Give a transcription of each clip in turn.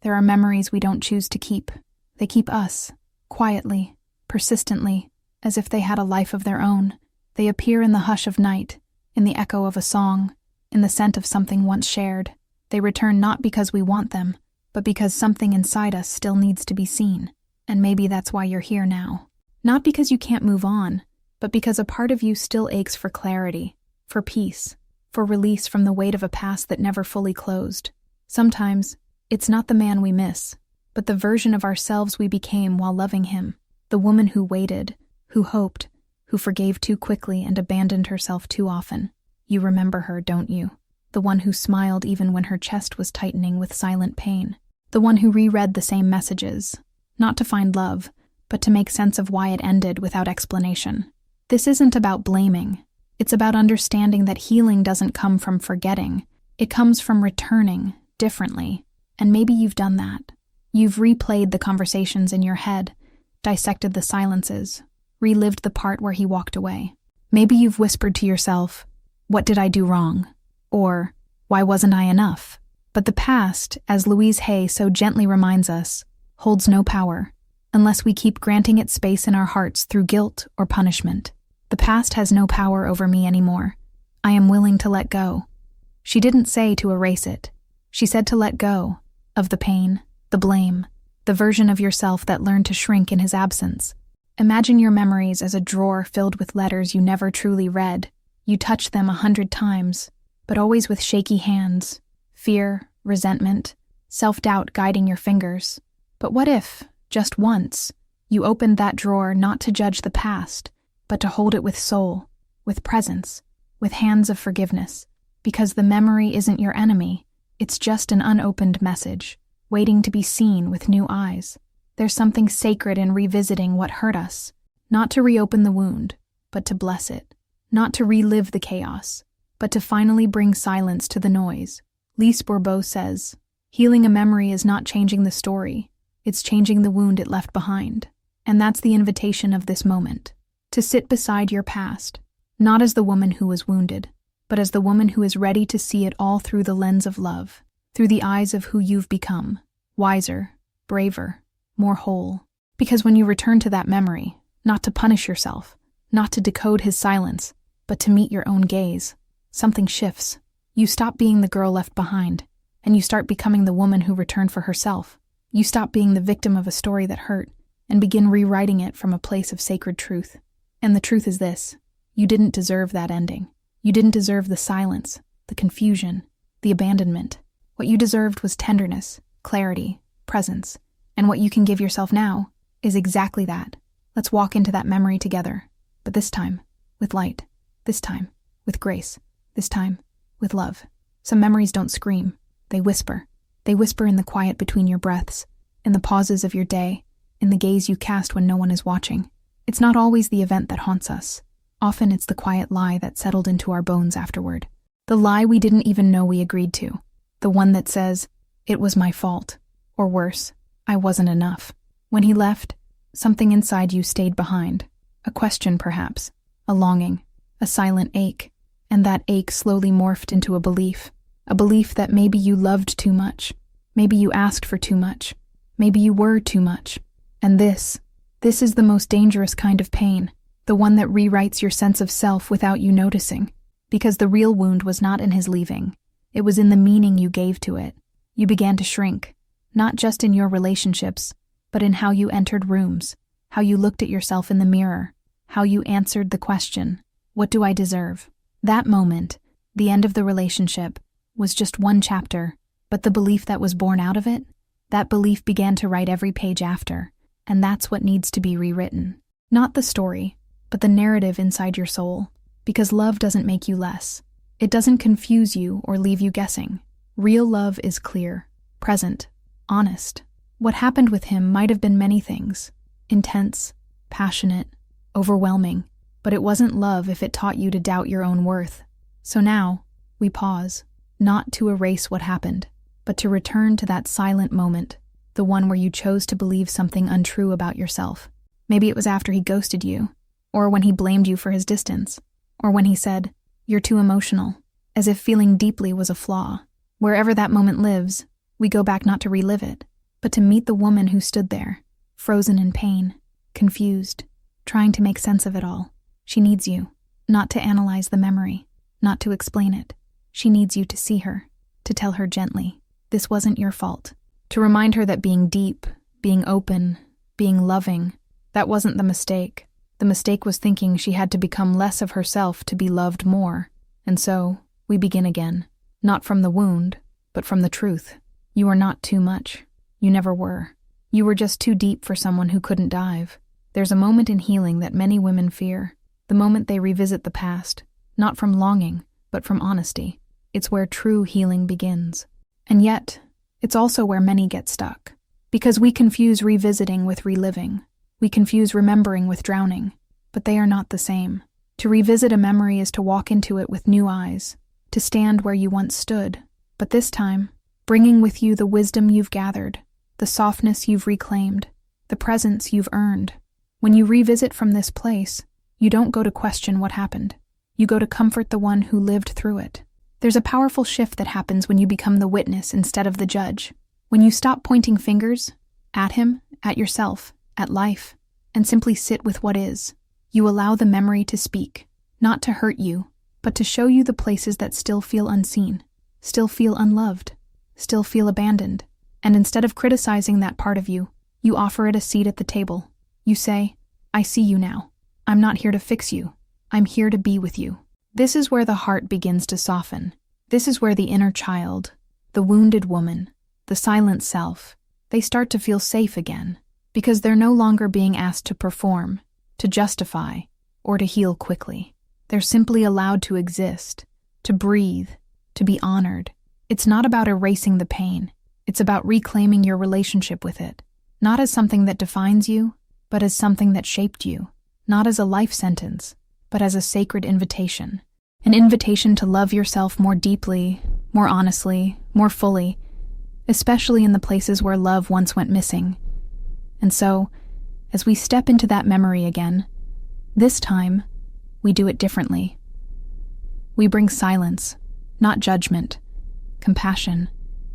There are memories we don't choose to keep. They keep us, quietly, persistently, as if they had a life of their own. They appear in the hush of night, in the echo of a song, in the scent of something once shared. They return not because we want them, but because something inside us still needs to be seen. And maybe that's why you're here now. Not because you can't move on, but because a part of you still aches for clarity, for peace, for release from the weight of a past that never fully closed. Sometimes, it's not the man we miss, but the version of ourselves we became while loving him. The woman who waited, who hoped, who forgave too quickly and abandoned herself too often. You remember her, don't you? The one who smiled even when her chest was tightening with silent pain. The one who reread the same messages, not to find love, but to make sense of why it ended without explanation. This isn't about blaming. It's about understanding that healing doesn't come from forgetting. It comes from returning differently. And maybe you've done that. You've replayed the conversations in your head, dissected the silences, relived the part where he walked away. Maybe you've whispered to yourself, "What did I do wrong?" Or, "Why wasn't I enough?" But the past, as Louise Hay so gently reminds us, holds no power, unless we keep granting it space in our hearts through guilt or punishment. The past has no power over me anymore. I am willing to let go. She didn't say to erase it. She said to let go of the pain, the blame, the version of yourself that learned to shrink in his absence. Imagine your memories as a drawer filled with letters you never truly read. You touched them 100 times, but always with shaky hands, fear, resentment, self-doubt guiding your fingers. But what if, just once, you opened that drawer not to judge the past, but to hold it with soul, with presence, with hands of forgiveness? Because the memory isn't your enemy, it's just an unopened message, waiting to be seen with new eyes. There's something sacred in revisiting what hurt us, not to reopen the wound, but to bless it, not to relive the chaos, but to finally bring silence to the noise. Lise Bourbeau says, healing a memory is not changing the story, it's changing the wound it left behind. And that's the invitation of this moment, to sit beside your past, not as the woman who was wounded, but as the woman who is ready to see it all through the lens of love, through the eyes of who you've become, wiser, braver, more whole. Because when you return to that memory, not to punish yourself, not to decode his silence, but to meet your own gaze, something shifts. You stop being the girl left behind, and you start becoming the woman who returned for herself. You stop being the victim of a story that hurt, and begin rewriting it from a place of sacred truth. And the truth is this: you didn't deserve that ending. You didn't deserve the silence, the confusion, the abandonment. What you deserved was tenderness, clarity, presence. And what you can give yourself now is exactly that. Let's walk into that memory together, but this time with light, this time with grace, this time with love. Some memories don't scream, they whisper. They whisper in the quiet between your breaths, in the pauses of your day, in the gaze you cast when no one is watching. It's not always the event that haunts us. Often it's the quiet lie that settled into our bones afterward. The lie we didn't even know we agreed to. The one that says, "It was my fault," or worse, "I wasn't enough." When he left, something inside you stayed behind. A question, perhaps, a longing, a silent ache. And that ache slowly morphed into a belief that maybe you loved too much. Maybe you asked for too much. Maybe you were too much. And this is the most dangerous kind of pain, the one that rewrites your sense of self without you noticing. Because the real wound was not in his leaving. It was in the meaning you gave to it. You began to shrink, not just in your relationships, but in how you entered rooms, how you looked at yourself in the mirror, how you answered the question, "What do I deserve?" That moment, the end of the relationship, was just one chapter, but the belief that was born out of it, that belief began to write every page after, and that's what needs to be rewritten. Not the story, but the narrative inside your soul, because love doesn't make you less. It doesn't confuse you or leave you guessing. Real love is clear, present, honest. What happened with him might have been many things: intense, passionate, overwhelming, but it wasn't love if it taught you to doubt your own worth. So now, we pause, not to erase what happened, but to return to that silent moment, the one where you chose to believe something untrue about yourself. Maybe it was after he ghosted you, or when he blamed you for his distance, or when he said, "You're too emotional," as if feeling deeply was a flaw. Wherever that moment lives, We go back not to relive it, but to meet the woman who stood there, frozen in pain, confused, trying to make sense of it all. She needs you, not to analyze the memory, not to explain it. She needs you to see her, to tell her gently, this wasn't your fault. To remind her that being deep, being open, being loving, that wasn't the mistake. The mistake was thinking she had to become less of herself to be loved more. And so, we begin again. Not from the wound, but from the truth. You are not too much. You never were. You were just too deep for someone who couldn't dive. There's a moment in healing that many women fear. The moment they revisit the past, not from longing, but from honesty. It's where true healing begins. And yet, it's also where many get stuck. Because we confuse revisiting with reliving. We confuse remembering with drowning. But they are not the same. To revisit a memory is to walk into it with new eyes, to stand where you once stood, but this time, bringing with you the wisdom you've gathered, the softness you've reclaimed, the presence you've earned. When you revisit from this place, you don't go to question what happened. You go to comfort the one who lived through it. There's a powerful shift that happens when you become the witness instead of the judge. When you stop pointing fingers at him, at yourself, at life, and simply sit with what is. You allow the memory to speak, not to hurt you, but to show you the places that still feel unseen, still feel unloved, still feel abandoned. And instead of criticizing that part of you, you offer it a seat at the table. You say, I see you now. I'm not here to fix you. I'm here to be with you. This is where the heart begins to soften. This is where the inner child, the wounded woman, the silent self, they start to feel safe again, because they're no longer being asked to perform, to justify, or to heal quickly. They're simply allowed to exist, to breathe, to be honored. It's not about erasing the pain. It's about reclaiming your relationship with it, not as something that defines you, but as something that shaped you, not as a life sentence, but as a sacred invitation. An invitation to love yourself more deeply, more honestly, more fully, especially in the places where love once went missing. And so, as we step into that memory again, this time, we do it differently. We bring silence, not judgment, compassion,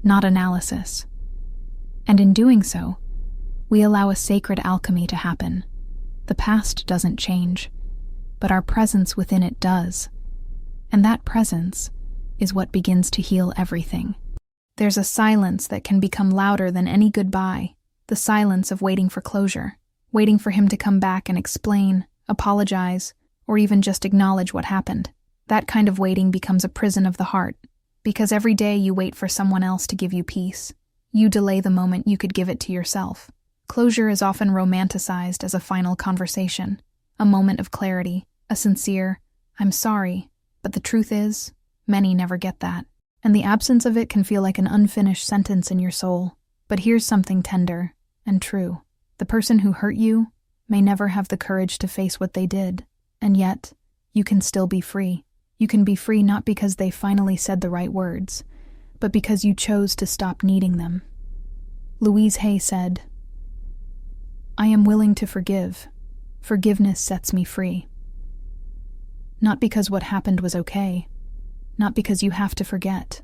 not analysis. And in doing so, we allow a sacred alchemy to happen. The past doesn't change, but our presence within it does. And that presence is what begins to heal everything. There's a silence that can become louder than any goodbye, the silence of waiting for closure, waiting for him to come back and explain, apologize, or even just acknowledge what happened. That kind of waiting becomes a prison of the heart, because every day you wait for someone else to give you peace. You delay the moment you could give it to yourself. Closure is often romanticized as a final conversation, a moment of clarity, a sincere, I'm sorry, but the truth is, many never get that. And the absence of it can feel like an unfinished sentence in your soul. But here's something tender and true. The person who hurt you may never have the courage to face what they did, and yet, you can still be free. You can be free not because they finally said the right words, but because you chose to stop needing them. Louise said, I am willing to forgive. Forgiveness sets me free. Not because what happened was okay, not because you have to forget,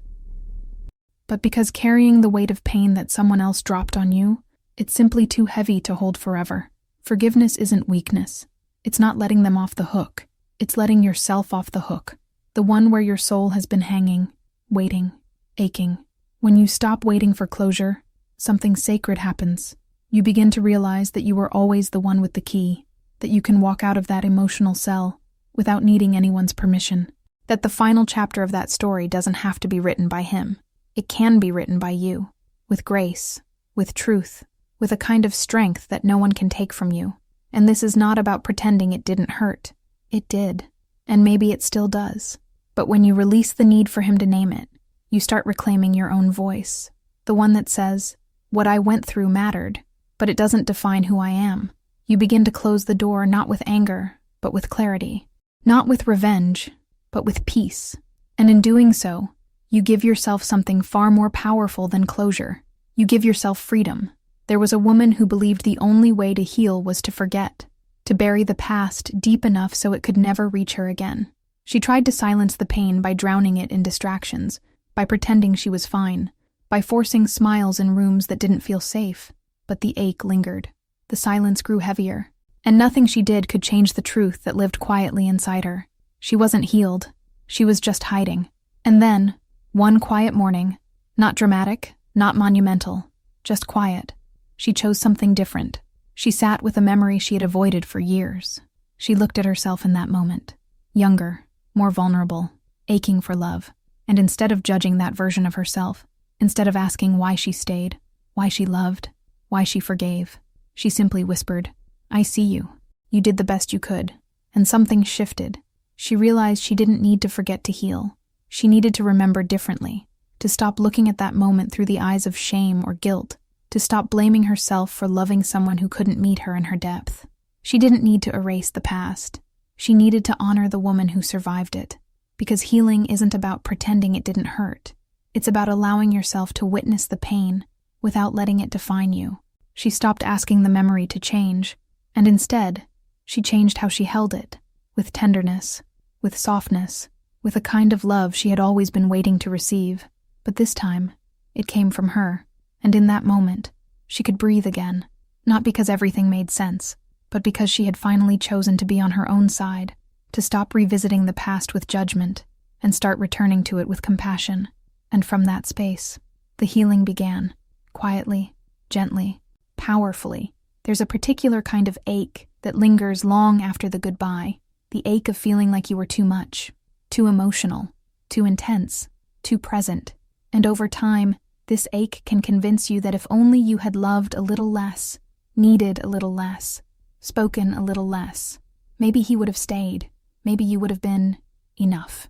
but because carrying the weight of pain that someone else dropped on you, it's simply too heavy to hold forever. Forgiveness isn't weakness. It's not letting them off the hook. It's letting yourself off the hook, the one where your soul has been hanging, waiting, aching. When you stop waiting for closure, something sacred happens. You begin to realize that you were always the one with the key, that you can walk out of that emotional cell without needing anyone's permission, that the final chapter of that story doesn't have to be written by him. It can be written by you, with grace, with truth, with a kind of strength that no one can take from you. And this is not about pretending it didn't hurt. It did, and maybe it still does. But when you release the need for him to name it, you start reclaiming your own voice, the one that says, what I went through mattered, but it doesn't define who I am. You begin to close the door not with anger, but with clarity. Not with revenge, but with peace. And in doing so, you give yourself something far more powerful than closure. You give yourself freedom. There was a woman who believed the only way to heal was to forget, to bury the past deep enough so it could never reach her again. She tried to silence the pain by drowning it in distractions, by pretending she was fine. by forcing smiles in rooms that didn't feel safe. But the ache lingered. The silence grew heavier, and nothing she did could change the truth that lived quietly inside her. She wasn't healed. She was just hiding. And then, one quiet morning, not dramatic, not monumental, just quiet, she chose something different. She sat with a memory she had avoided for years. She looked at herself in that moment, younger, more vulnerable, aching for love. And instead of judging that version of herself, instead of asking why she stayed, why she loved, why she forgave, she simply whispered, "I see you. You did the best you could." And something shifted. She realized she didn't need to forget to heal. She needed to remember differently, to stop looking at that moment through the eyes of shame or guilt, to stop blaming herself for loving someone who couldn't meet her in her depth. She didn't need to erase the past. She needed to honor the woman who survived it, because healing isn't about pretending it didn't hurt. It's about allowing yourself to witness the pain without letting it define you. She stopped asking the memory to change, and instead, she changed how she held it, with tenderness, with softness, with a kind of love she had always been waiting to receive. But this time, it came from her, and in that moment, she could breathe again, not because everything made sense, but because she had finally chosen to be on her own side, to stop revisiting the past with judgment, and start returning to it with compassion. And from that space, the healing began, quietly, gently, powerfully. There's a particular kind of ache that lingers long after the goodbye, the ache of feeling like you were too much, too emotional, too intense, too present. And over time, this ache can convince you that if only you had loved a little less, needed a little less, spoken a little less, maybe he would have stayed. Maybe you would have been enough.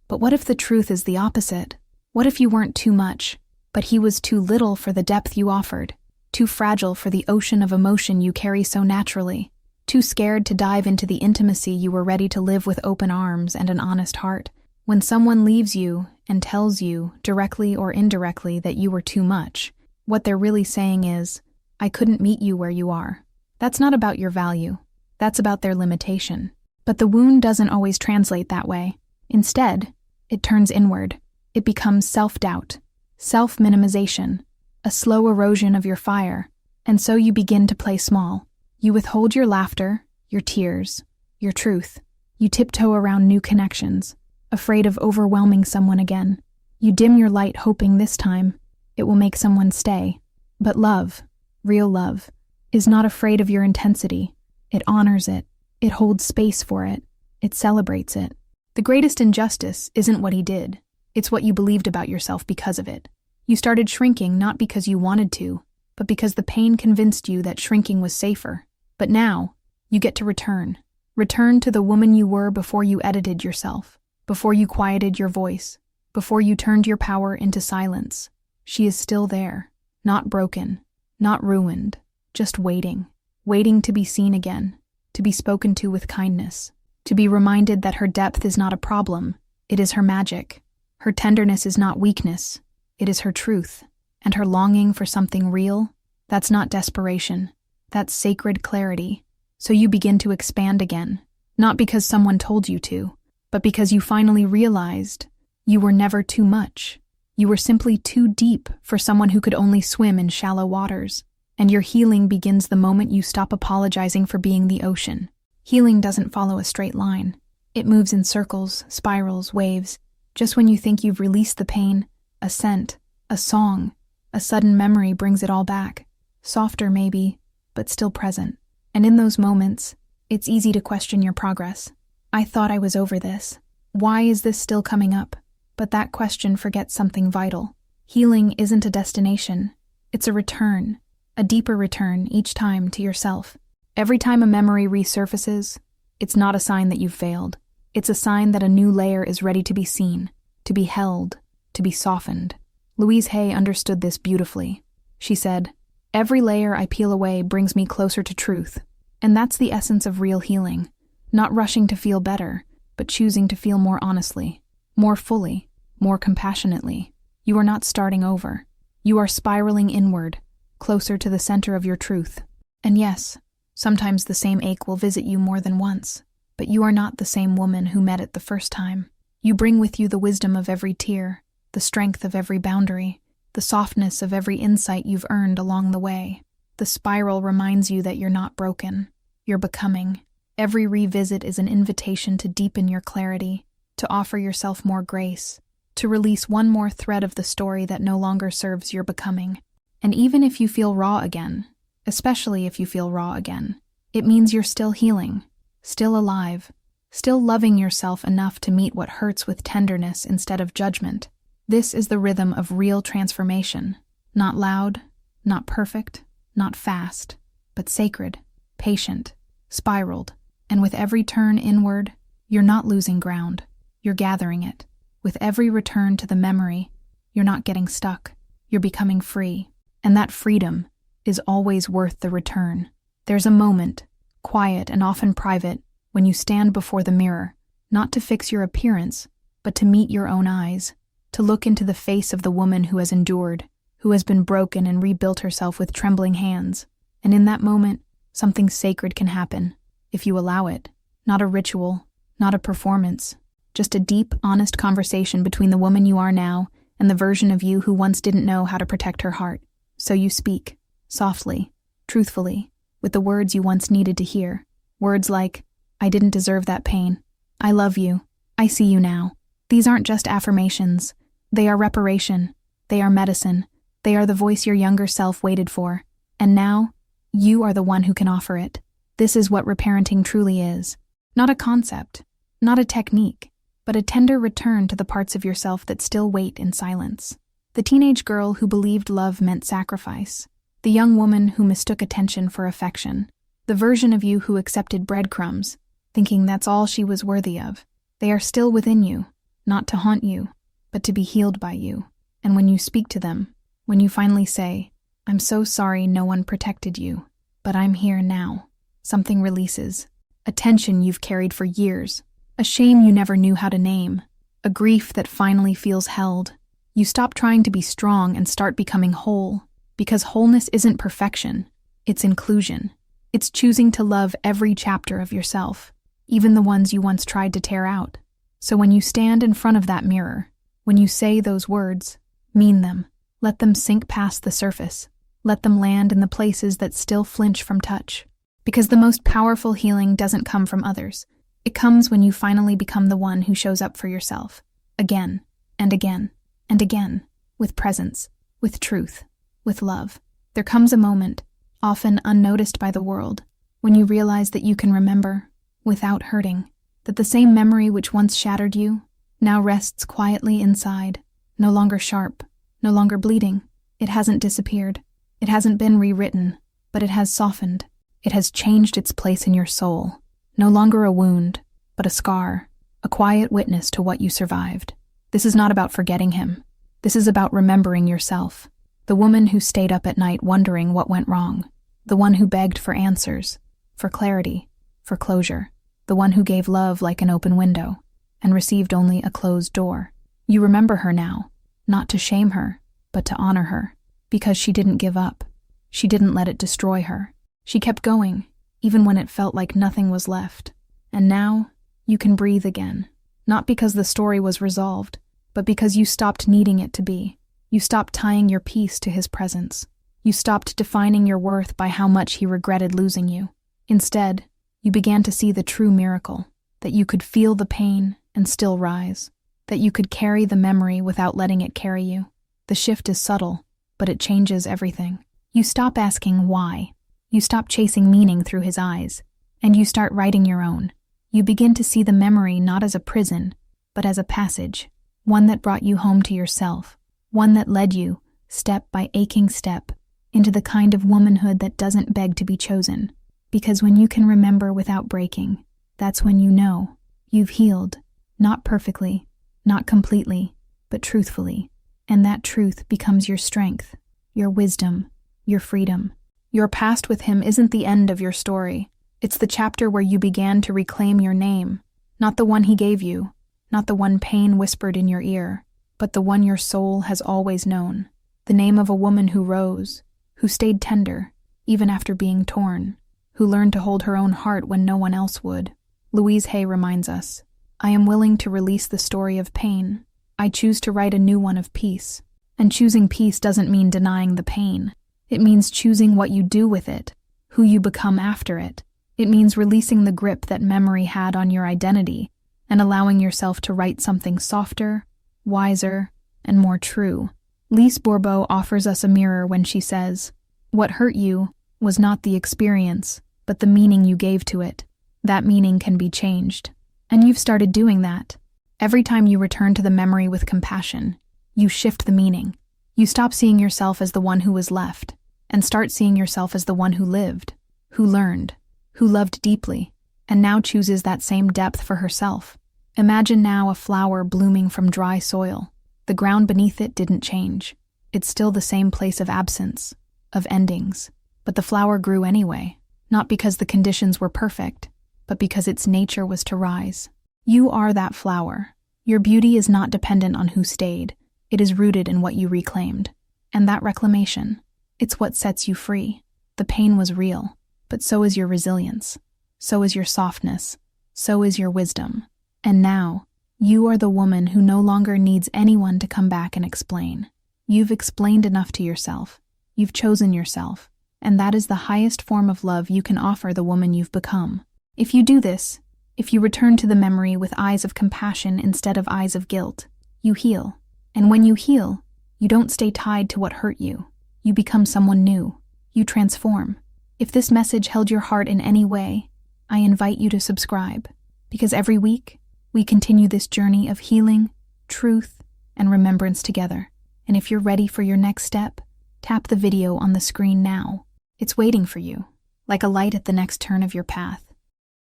But what if the truth is the opposite? What if you weren't too much, but he was too little for the depth you offered, too fragile for the ocean of emotion you carry so naturally, too scared to dive into the intimacy you were ready to live with open arms and an honest heart? When someone leaves you and tells you, directly or indirectly, that you were too much, what they're really saying is, "I couldn't meet you where you are." That's not about your value. That's about their limitation. But the wound doesn't always translate that way. Instead, it turns inward. It becomes self-doubt, self-minimization, a slow erosion of your fire, and so you begin to play small. You withhold your laughter, your tears, your truth. You tiptoe around new connections, afraid of overwhelming someone again. You dim your light hoping this time it will make someone stay. But love, real love, is not afraid of your intensity. It honors it. It holds space for it. It celebrates it. The greatest injustice isn't what he did. It's what you believed about yourself because of it. You started shrinking not because you wanted to, but because the pain convinced you that shrinking was safer. But now, you get to return. Return to the woman you were before you edited yourself, before you quieted your voice, before you turned your power into silence. She is still there, not broken, not ruined, just waiting. Waiting to be seen again, to be spoken to with kindness, to be reminded that her depth is not a problem, it is her magic. Her tenderness is not weakness, it is her truth. And her longing for something real, that's not desperation, that's sacred clarity. So you begin to expand again, not because someone told you to, but because you finally realized you were never too much. You were simply too deep for someone who could only swim in shallow waters. And your healing begins the moment you stop apologizing for being the ocean. Healing doesn't follow a straight line. It moves in circles, spirals, waves. Just when you think you've released the pain, a scent, a song, a sudden memory brings it all back. Softer maybe, but still present. And in those moments, it's easy to question your progress. I thought I was over this. Why is this still coming up? But that question forgets something vital. Healing isn't a destination. It's a return. A deeper return each time to yourself. Every time a memory resurfaces, it's not a sign that you've failed. It's a sign that a new layer is ready to be seen, to be held, to be softened. Louise Hay understood this beautifully. She said, "Every layer I peel away brings me closer to truth." And that's the essence of real healing. Not rushing to feel better, but choosing to feel more honestly, more fully, more compassionately. You are not starting over. You are spiraling inward, closer to the center of your truth. And yes, sometimes the same ache will visit you more than once, but you are not the same woman who met it the first time. You bring with you the wisdom of every tear, the strength of every boundary, the softness of every insight you've earned along the way. The spiral reminds you that you're not broken, you're becoming. Every revisit is an invitation to deepen your clarity, to offer yourself more grace, to release one more thread of the story that no longer serves your becoming. And even if you feel raw again, especially if you feel raw again, it means you're still healing, still alive, still loving yourself enough to meet what hurts with tenderness instead of judgment. This is the rhythm of real transformation. Not loud, not perfect, not fast, but sacred, patient, spiraled. And with every turn inward, you're not losing ground, you're gathering it. With every return to the memory, you're not getting stuck, you're becoming free. And that freedom is always worth the return. There's a moment, quiet and often private, when you stand before the mirror, not to fix your appearance, but to meet your own eyes, to look into the face of the woman who has endured, who has been broken and rebuilt herself with trembling hands. And in that moment, something sacred can happen, if you allow it. Not a ritual, not a performance, just a deep, honest conversation between the woman you are now and the version of you who once didn't know how to protect her heart. So you speak, softly, truthfully, with the words you once needed to hear. Words like, "I didn't deserve that pain. I love you. I see you now." These aren't just affirmations. They are reparation. They are medicine. They are the voice your younger self waited for. And now, you are the one who can offer it. This is what reparenting truly is. Not a concept, not a technique, but a tender return to the parts of yourself that still wait in silence. The teenage girl who believed love meant sacrifice. The young woman who mistook attention for affection. The version of you who accepted breadcrumbs, thinking that's all she was worthy of. They are still within you, not to haunt you, but to be healed by you. And when you speak to them, when you finally say, "I'm so sorry no one protected you, but I'm here now," something releases. A tension you've carried for years, a shame you never knew how to name, a grief that finally feels held. You stop trying to be strong and start becoming whole, because wholeness isn't perfection, it's inclusion. It's choosing to love every chapter of yourself, even the ones you once tried to tear out. So when you stand in front of that mirror, when you say those words, mean them. Let them sink past the surface. Let them land in the places that still flinch from touch. Because the most powerful healing doesn't come from others. It comes when you finally become the one who shows up for yourself. Again, and again, and again. With presence, with truth, with love. There comes a moment, often unnoticed by the world, when you realize that you can remember, without hurting. That the same memory which once shattered you, now rests quietly inside. No longer sharp, no longer bleeding. It hasn't disappeared. It hasn't been rewritten, but it has softened. It has changed its place in your soul. No longer a wound, but a scar, a quiet witness to what you survived. This is not about forgetting him. This is about remembering yourself. The woman who stayed up at night wondering what went wrong. The one who begged for answers, for clarity, for closure. The one who gave love like an open window and received only a closed door. You remember her now, not to shame her, but to honor her, because she didn't give up. She didn't let it destroy her. She kept going, even when it felt like nothing was left. And now, you can breathe again, not because the story was resolved, but because you stopped needing it to be. You stopped tying your peace to his presence. You stopped defining your worth by how much he regretted losing you. Instead, you began to see the true miracle, that you could feel the pain and still rise, that you could carry the memory without letting it carry you. The shift is subtle, but it changes everything. You stop asking why. You stop chasing meaning through his eyes, and you start writing your own. You begin to see the memory not as a prison, but as a passage, one that brought you home to yourself, one that led you, step by aching step, into the kind of womanhood that doesn't beg to be chosen. Because when you can remember without breaking, that's when you know you've healed, not perfectly, not completely, but truthfully. And that truth becomes your strength, your wisdom, your freedom. Your past with him isn't the end of your story. It's the chapter where you began to reclaim your name, not the one he gave you, not the one pain whispered in your ear, but the one your soul has always known. The name of a woman who rose, who stayed tender, even after being torn, who learned to hold her own heart when no one else would. Louise Hay reminds us, "I am willing to release the story of pain. I choose to write a new one of peace." And choosing peace doesn't mean denying the pain. It means choosing what you do with it, who you become after it. It means releasing the grip that memory had on your identity and allowing yourself to write something softer, wiser, and more true. Lise Bourbeau offers us a mirror when she says, "What hurt you was not the experience, but the meaning you gave to it. That meaning can be changed." And you've started doing that. Every time you return to the memory with compassion, you shift the meaning. You stop seeing yourself as the one who was left and start seeing yourself as the one who lived, who learned, who loved deeply, and now chooses that same depth for herself. Imagine now a flower blooming from dry soil. The ground beneath it didn't change. It's still the same place of absence, of endings. But the flower grew anyway, not because the conditions were perfect, but because its nature was to rise. You are that flower. Your beauty is not dependent on who stayed. It is rooted in what you reclaimed. And that reclamation, it's what sets you free. The pain was real, but so is your resilience. So is your softness. So is your wisdom. And now, you are the woman who no longer needs anyone to come back and explain. You've explained enough to yourself. You've chosen yourself. And that is the highest form of love you can offer the woman you've become. If you do this, if you return to the memory with eyes of compassion instead of eyes of guilt, you heal. And when you heal, you don't stay tied to what hurt you. You become someone new. You transform. If this message held your heart in any way, I invite you to subscribe, because every week, we continue this journey of healing, truth, and remembrance together. And if you're ready for your next step, tap the video on the screen now. It's waiting for you, like a light at the next turn of your path.